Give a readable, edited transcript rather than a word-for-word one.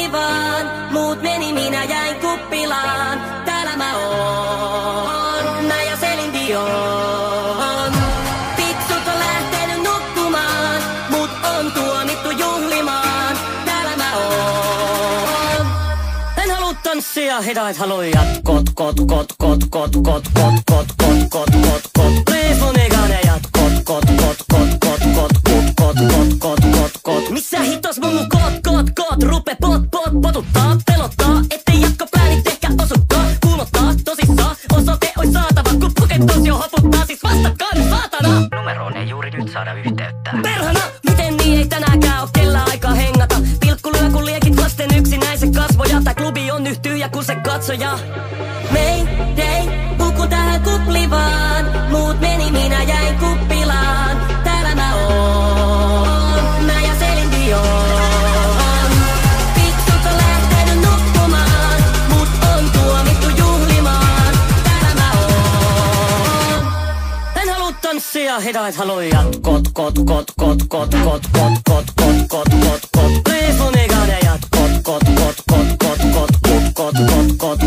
kupli vaan, muut meni, minä jäin kuppilaan. Täällä mä oon, mä ja Celine Dion. Piksut on lähtenyt nukkumaan, mut on tuomittu juhlimaan. Täällä mä oon. En halua tanssia, hidait halujat. Kot, kot, kot, kot, kot, kot, kot, kot, kot, kot, kot, kot. Please mun ikanejat. Kot, kot, kot, kot, kot, kot, kot, kot, kot, kot, kot, kot. Missä hitos mun kot, kot, kot, rupe pot, pot, potuttaa, pelottaa, ettei jatkopäänit ehkä osuttaa, kuulottaa tosissaan, osoite ois saatava, kun pukentos jo hoputtaa, siis vastakkain saatana. Numeroon ei juuri nyt saada yhteyttä. Perhana, miten niin ei tänäänkään oo kellään aikaa hengata, pilkku lyö kun liekit lasten yksinäiset kasvoja, tää klubi on nyt tyhjä kun se katsoja. Mayday, puku tähän kupli vaan, muut meni, minä jäin kuppilaan. Täällä mä oon, mä ja Celine Dion. Piksut on lähtenyt nukkumaan, mut on tuomittu juhlimaan. Täällä mä oon. En halua tanssia, hidait halujat. Kot, kot, kot, kot, kot, kot, kot, kot, kot, kot, kot, kot. Please mun ikanejat. Kot, kot, kot, kot, kot, kot, kot, kot, kot, kot.